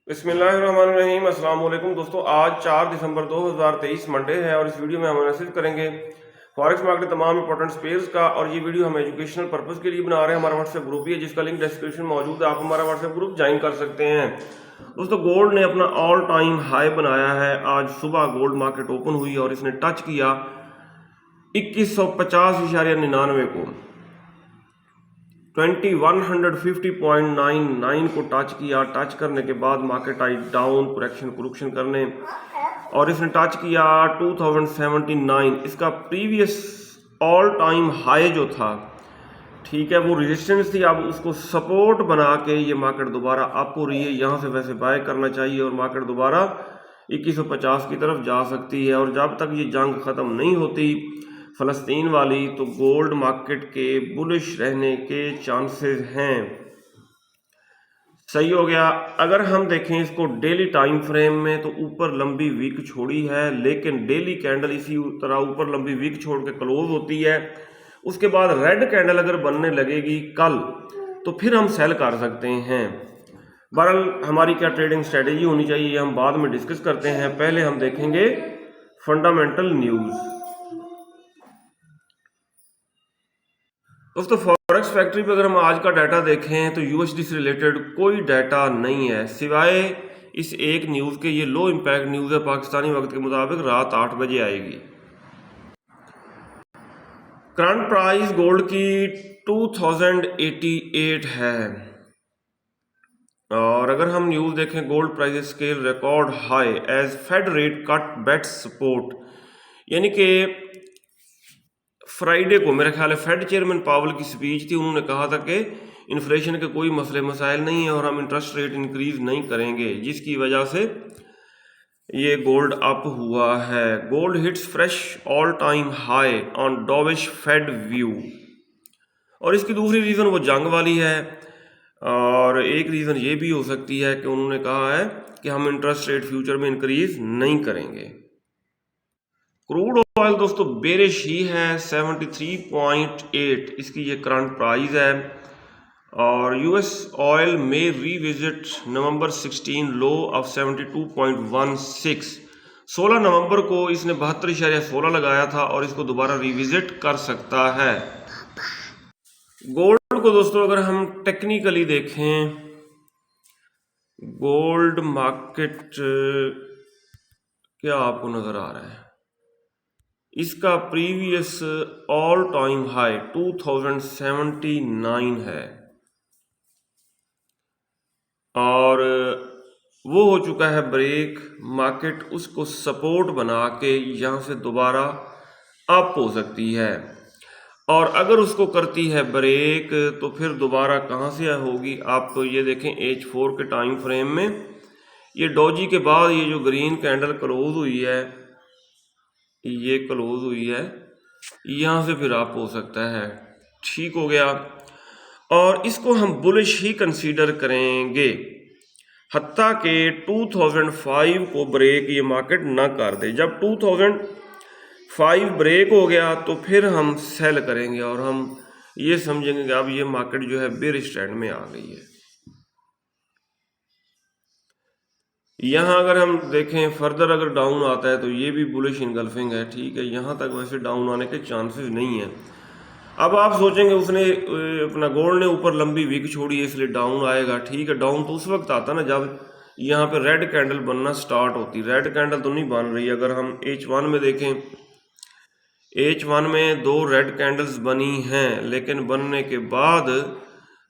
बिस्मिल्लाहिर्रहमानिर्रहीम। अस्सलाम वालेकुम दोस्तों, आज 4 दिसंबर 2023 मंडे है और इस वीडियो में हम एनालिसिस करेंगे फॉरेक्स मार्केट तमाम इंपॉर्टेंट पेयर्स का। और ये वीडियो हम एजुकेशनल पर्पस के लिए बना रहे हैं। हमारा व्हाट्सएप ग्रुप भी है जिसका लिंक डिस्क्रिप्शन में मौजूद है, आप हमारा व्हाट्सएप ग्रुप ज्वाइन कर सकते हैं। दोस्तों, गोल्ड ने अपना ऑल टाइम हाई बनाया है। आज सुबह गोल्ड मार्केट ओपन हुई और इसने टच किया 2150.99 को, 2150.99 को टच किया। टच करने के बाद मार्केट आई डाउन कुरेक्शन करने और इसने टच किया 2079। इसका प्रीवियस ऑल टाइम हाई जो था, ठीक है, वो रेजिस्टेंस थी। अब उसको सपोर्ट बना के ये मार्केट दोबारा अप हो रही है। यहाँ से वैसे बाय करना चाहिए और मार्केट दोबारा 2150 की तरफ जा सकती है। और जब तक ये जंग ख़त्म नहीं होती फ़लस्तीन वाली, तो गोल्ड मार्केट के बुलिश रहने के चांसेस हैं। सही हो गया। अगर हम देखें इसको डेली टाइम फ्रेम में, तो ऊपर लंबी वीक छोड़ी है, लेकिन डेली कैंडल इसी तरह ऊपर लंबी वीक छोड़ के क्लोज होती है। उसके बाद रेड कैंडल अगर बनने लगेगी कल, तो फिर हम सेल कर सकते हैं। बहरहाल हमारी क्या ट्रेडिंग स्ट्रेटेजी होनी चाहिए, ये हम बाद में डिस्कस करते हैं। पहले हम देखेंगे फंडामेंटल न्यूज़। दोस्तों, फॉरेक्स फैक्ट्री पे अगर हम आज का डाटा देखें तो यूएसडी से रिलेटेड कोई डाटा नहीं है सिवाय इस एक न्यूज़ के। ये लो इम्पैक्ट न्यूज़ है, पाकिस्तानी वक्त के मुताबिक रात 8 बजे आएगी। करंट प्राइस गोल्ड की 2088 है। और अगर हम न्यूज़ देखें, gold price scale record high as fed rate cut bets support, यानी कि फ्राइडे को मेरा ख्याल है फेड चेयरमैन पावल की स्पीच थी। उन्होंने कहा था कि इन्फ्लेशन के कोई मसले मसाइल नहीं है और हम इंटरेस्ट रेट इंक्रीज नहीं करेंगे, जिसकी वजह से ये गोल्ड अप हुआ है। Gold hits fresh all time high on dovish Fed view. और इसकी दूसरी रीज़न वो जंग वाली है, और एक रीज़न ये भी हो सकती है कि उन्होंने कहा है कि हम इंटरेस्ट रेट फ्यूचर में इंक्रीज नहीं करेंगे। क्रूड ऑयल दोस्तों बेरिश ही है, 73.8 इसकी ये करंट प्राइस है। और यूएस ऑयल में रीविजिट नवंबर 16 लो ऑफ 72.16। 16 नवंबर को इसने 72.16 लगाया था और इसको दोबारा रिविजिट कर सकता है। गोल्ड को दोस्तों अगर हम टेक्निकली देखें, गोल्ड मार्केट क्या आपको नजर आ रहा है, इसका प्रीवियस ऑल टाइम हाई 2079 है और वो हो चुका है ब्रेक। मार्केट उसको सपोर्ट बना के यहाँ से दोबारा अप हो सकती है, और अगर उसको करती है ब्रेक तो फिर दोबारा कहाँ से होगी। आप ये देखें H4 के टाइम फ्रेम में, ये डोजी के बाद ये जो ग्रीन कैंडल क्लोज हुई है, ये क्लोज हुई है, यहाँ से फिर अप हो सकता है। ठीक हो गया। और इसको हम बुलिश ही कंसीडर करेंगे, हत्ता के 2005 को ब्रेक ये मार्केट ना कर दे। जब 2005 ब्रेक हो गया तो फिर हम सेल करेंगे और हम ये समझेंगे कि अब ये मार्केट जो है बेरिश ट्रेंड में आ गई है। यहाँ अगर हम देखें फर्दर अगर डाउन आता है तो ये भी बुलिश इनगल्फिंग है। ठीक है, यहाँ तक वैसे डाउन आने के चांसेस नहीं है। अब आप सोचेंगे उसने अपना गोल्ड ने ऊपर लंबी वीक छोड़ी है इसलिए डाउन आएगा। ठीक है, डाउन तो उस वक्त आता ना जब यहाँ पे रेड कैंडल बनना स्टार्ट होती। रेड कैंडल तो नहीं बन रही। अगर हम H1 में देखें, H1 में 2 रेड कैंडल्स बनी हैं, लेकिन बनने के बाद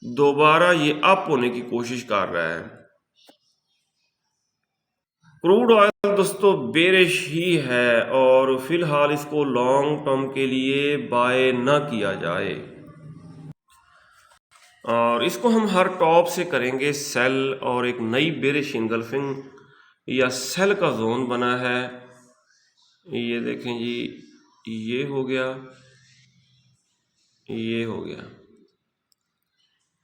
दोबारा ये अप होने की कोशिश कर रहा है। क्रूड ऑयल दोस्तों बेरिश ही है और फिलहाल इसको लॉन्ग टर्म के लिए बाय ना किया जाए, और इसको हम हर टॉप से करेंगे सेल। और एक नई बेरिश इनगल्फिंग या सेल का जोन बना है, ये देखें जी, ये हो गया, ये हो गया,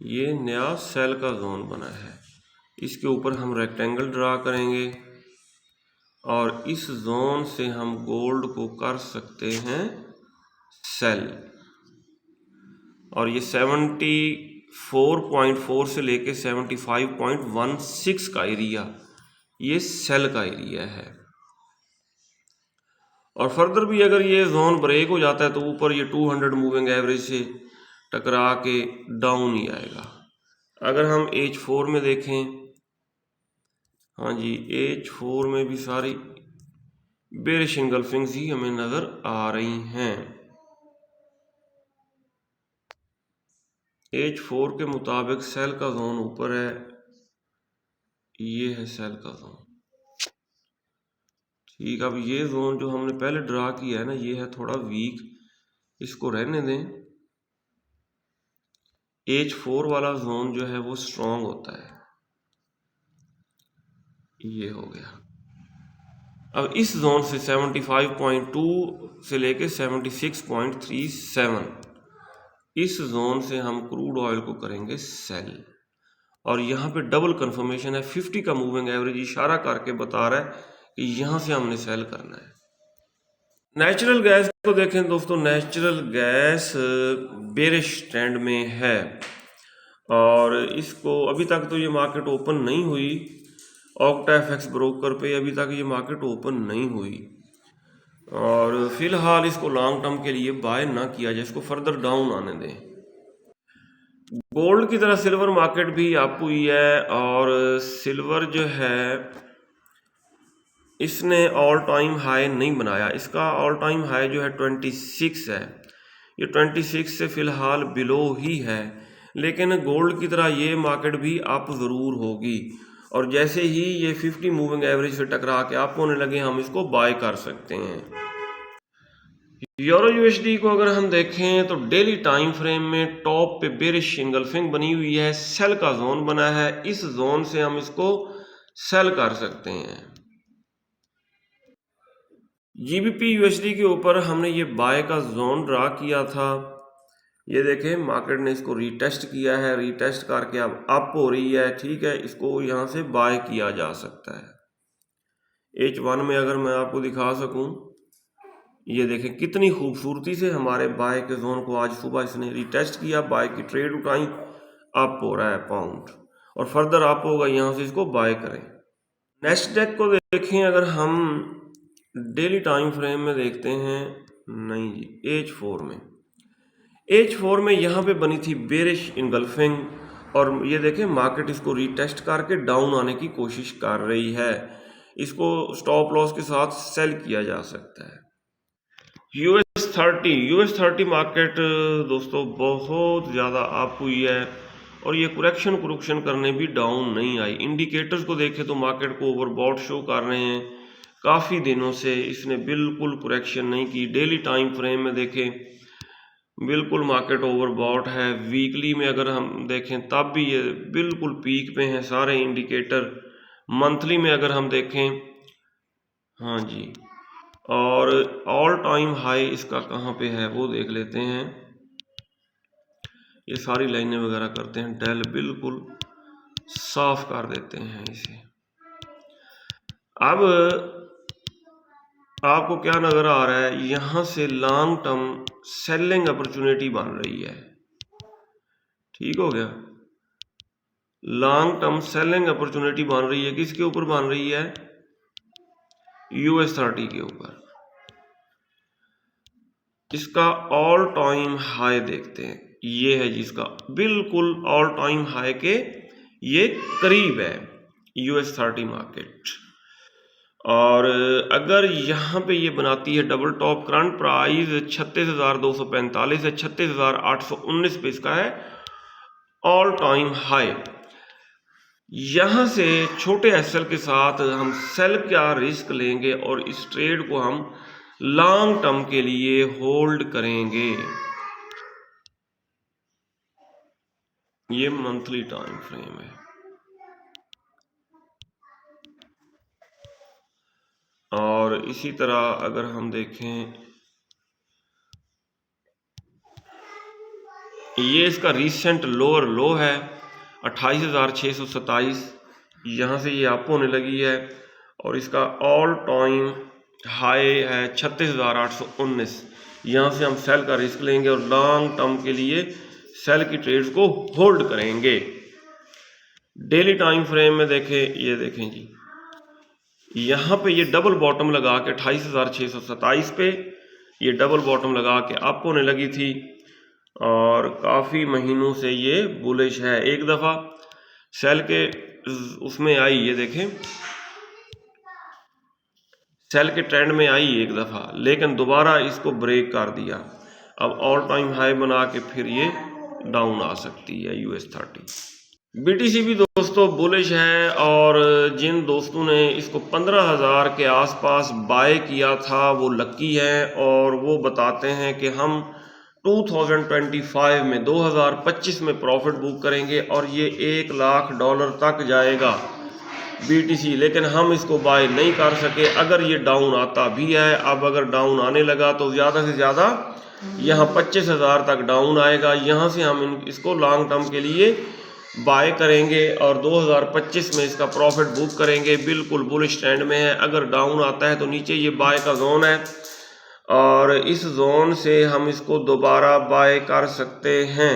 ये नया सेल का जोन बना है। इसके ऊपर हम रेक्टेंगल ड्रा करेंगे और इस जोन से हम गोल्ड को कर सकते हैं सेल। और ये 74.4 से लेके 75.16 का एरिया, ये सेल का एरिया है। और फर्दर भी अगर ये जोन ब्रेक हो जाता है तो ऊपर ये 200 मूविंग एवरेज से टकरा के डाउन ही आएगा। अगर हम H4 में देखें, हाँ जी, H4 में भी सारी बेरिश इंगल्फिंग्स ही हमें नज़र आ रही हैं। H4 के मुताबिक सेल का जोन ऊपर है, ये है सेल का जोन। ठीक, अब ये जोन जो हमने पहले ड्रा किया है ना, ये है थोड़ा वीक, इसको रहने दें। H4 वाला जोन जो है वो स्ट्रॉन्ग होता है, ये हो गया। अब इस जोन से 75.2 से लेके 76.37, इस जोन से हम क्रूड ऑयल को करेंगे सेल। और यहाँ पे डबल कंफर्मेशन है, 50 का मूविंग एवरेज इशारा करके बता रहा है कि यहाँ से हमने सेल करना है। नेचुरल गैस को देखें दोस्तों, नेचुरल गैस बेरिश ट्रेंड में है और इसको अभी तक तो ये मार्केट ओपन नहीं हुई, ऑक्टा-एफएक्स ब्रोकर पे अभी तक ये मार्केट ओपन नहीं हुई और फिलहाल इसको लॉन्ग टर्म के लिए बाय ना किया जाए, इसको फर्दर डाउन आने दें। गोल्ड की तरह सिल्वर मार्केट भी अप हुई है और सिल्वर जो है इसने ऑल टाइम हाई नहीं बनाया, इसका ऑल टाइम हाई जो है 26 है, ये 26 से फिलहाल बिलो ही है। लेकिन गोल्ड की तरह ये मार्केट भी अप ज़रूर होगी और जैसे ही ये 50 मूविंग एवरेज से टकरा के अप होने लगे हम इसको बाय कर सकते हैं। यूरो यूएसडी को अगर हम देखें तो डेली टाइम फ्रेम में टॉप पे बेरिश इंगल्फिंग बनी हुई है, सेल का जोन बना है, इस जोन से हम इसको सेल कर सकते हैं। जीबीपी यूएसडी के ऊपर हमने ये बाय का जोन ड्रा किया था, ये देखें मार्केट ने इसको रीटेस्ट किया है, रीटेस्ट करके अब अप हो रही है। ठीक है, इसको यहाँ से बाय किया जा सकता है। H1 में अगर मैं आपको दिखा सकूं, ये देखें कितनी खूबसूरती से हमारे बाय के जोन को आज सुबह इसने रीटेस्ट किया, बाय की ट्रेड उठाई, अप हो रहा है पाउंड और फर्दर अप होगा, यहाँ से इसको बाय करें। नेस्डेक को देखें अगर हम डेली टाइम फ्रेम में देखते हैं, नहीं जी, H4 में यहाँ पे बनी थी बेरिश इनगल्फिंग और ये देखें मार्केट इसको रीटेस्ट करके डाउन आने की कोशिश कर रही है, इसको स्टॉप लॉस के साथ सेल किया जा सकता है। यूएस 30 मार्केट दोस्तों बहुत ज़्यादा अप हुई है और ये कुरेक्शन करने भी डाउन नहीं आई। इंडिकेटर्स को देखें तो मार्केट को ओवरबॉट शो कर रहे हैं, काफ़ी दिनों से इसने बिल्कुल कुरेक्शन नहीं की। डेली टाइम फ्रेम में देखें बिल्कुल मार्केट ओवरबॉट है, वीकली में अगर हम देखें तब भी ये बिल्कुल पीक पे हैं सारे इंडिकेटर। मंथली में अगर हम देखें, हाँ जी, और ऑल टाइम हाई इसका कहाँ पे है वो देख लेते हैं। ये सारी लाइनें वगैरह करते हैं, डेल बिल्कुल साफ कर देते हैं इसे। अब आपको क्या नज़र आ रहा है, यहाँ से लॉन्ग टर्म सेलिंग अपॉर्चुनिटी बन रही है। ठीक हो गया, लॉन्ग टर्म सेलिंग अपॉर्चुनिटी बन रही है। किसके ऊपर बन रही है? US 30 के ऊपर। इसका ऑल टाइम हाई देखते हैं, ये है जिसका बिल्कुल ऑल टाइम हाई के ये करीब है US 30 मार्केट। और अगर यहाँ पे ये बनाती है डबल टॉप, करंट प्राइस 36,245 है, 36,819 पे इसका है ऑल टाइम हाई। यहाँ से छोटे एसएल के साथ हम सेल का रिस्क लेंगे और इस ट्रेड को हम लॉन्ग टर्म के लिए होल्ड करेंगे। ये मंथली टाइम फ्रेम है और इसी तरह अगर हम देखें, ये इसका रिसेंट लोअर लो है 28,627, यहाँ से ये अप होने लगी है और इसका ऑल टाइम हाई है 36,819। यहाँ से हम सेल का रिस्क लेंगे और लॉन्ग टर्म के लिए सेल की ट्रेड्स को होल्ड करेंगे। डेली टाइम फ्रेम में देखें, ये देखें जी, यहाँ पे ये डबल बॉटम लगा के 28,627 पे ये डबल बॉटम लगा के अप होने लगी थी और काफ़ी महीनों से ये बुलिश है। एक दफ़ा सेल के उसमें आई, ये देखें सेल के ट्रेंड में आई एक दफ़ा, लेकिन दोबारा इसको ब्रेक कर दिया। अब ऑल टाइम हाई बना के फिर ये डाउन आ सकती है US30। BTC भी दोस्तों बुलिश है और जिन दोस्तों ने इसको 15,000 के आसपास बाय किया था वो लकी हैं और वो बताते हैं कि हम 2025 में 2025 में प्रॉफिट बुक करेंगे और ये $1 लाख तक जाएगा BTC, लेकिन हम इसको बाय नहीं कर सके। अगर ये डाउन आता भी है, अब अगर डाउन आने लगा तो ज़्यादा से ज़्यादा यहाँ 25,000 तक डाउन आएगा। यहाँ से हम इसको लॉन्ग टर्म के लिए बाय करेंगे और 2025 में इसका प्रॉफिट बुक करेंगे। बिल्कुल बुलिश ट्रेंड में है। अगर डाउन आता है तो नीचे ये बाय का जोन है और इस जोन से हम इसको दोबारा बाय कर सकते हैं।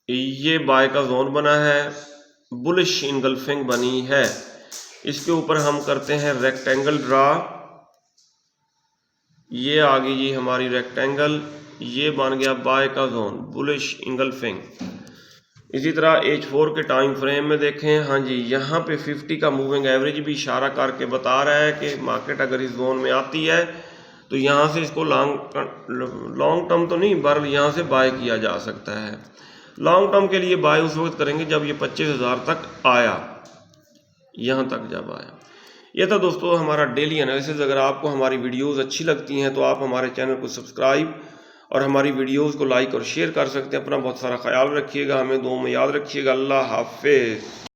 ये बाय का जोन बना है, बुलिश इनगल्फिंग बनी है। इसके ऊपर हम करते हैं रेक्टेंगल ड्रा। ये आ गई जी हमारी रेक्टेंगल, ये बन गया बाय का जोन, बुलिश इंगल्फिंग। इसी तरह H4 के टाइम फ्रेम में देखें, हाँ जी, यहाँ पे 50 का मूविंग एवरेज भी इशारा करके बता रहा है कि मार्केट अगर इस जोन में आती है तो यहाँ से इसको लॉन्ग टर्म तो नहीं बल्कि यहाँ से बाय किया जा सकता है। लॉन्ग टर्म के लिए बाय उस वक्त करेंगे जब ये 25,000 तक आया, यहाँ तक जब आया। ये था दोस्तों हमारा डेली एनालिसिस। अगर आपको हमारी वीडियोस अच्छी लगती हैं तो आप हमारे चैनल को सब्सक्राइब और हमारी वीडियोस को लाइक और शेयर कर सकते हैं। अपना बहुत सारा ख्याल रखिएगा, हमें दुआ में याद रखिएगा। अल्लाह हाफिज़।